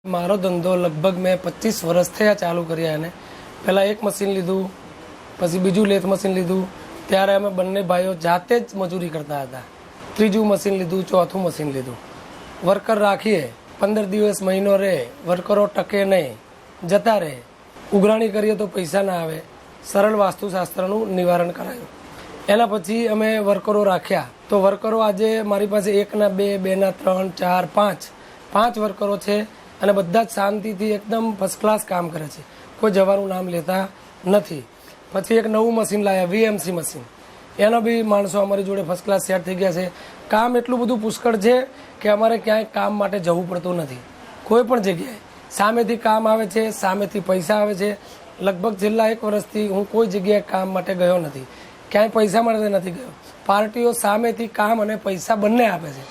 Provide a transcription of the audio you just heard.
મારો ધંધો લગભગ મેં 25 વર્ષ થયા ચાલુ કર્યા એને પહેલાં એક મશીન લીધું, પછી બીજું લેથ મશીન લીધું. ત્યારે અમે બંને ભાઈઓ જાતે જ મજૂરી કરતા હતા. ત્રીજું મશીન લીધું, ચોથું મશીન લીધું. વર્કર રાખીએ, 15 દિવસ મહિનો રહે, વર્કરો ટકે નહીં, જતા રહે. ઉઘરાણી કરીએ તો પૈસા ના આવે. સરળ વાસ્તુશાસ્ત્રનું નિવારણ કરાયું. એના પછી અમે વર્કરો રાખ્યા. તો વર્કરો આજે મારી પાસે 1 ના 2, 2 ના 3, 4, 5 વર્કરો છે અને બધા જ શાંતિથી એકદમ ફર્સ્ટ ક્લાસ કામ કરે છે. કોઈ જવાનું નામ લેતા નથી. પછી એક નવું મશીન લાવ્યા, VMC મશીન. એનો બી માણસો અમારી જોડે ફર્સ્ટ ક્લાસ સેટ થઈ ગયા છે. કામ એટલું બધું પુષ્કળ છે કે અમારે ક્યાંય કામ માટે જવું પડતું નથી. કોઈ પણ જગ્યાએ સામેથી કામ આવે છે, સામેથી પૈસા આવે છે. લગભગ છેલ્લા 1 વર્ષથી હું કોઈ જગ્યાએ કામ માટે ગયો નથી, ક્યાંય પૈસા માટે નથી ગયો. પાર્ટીઓ સામેથી કામ અને પૈસા બંને આપે છે.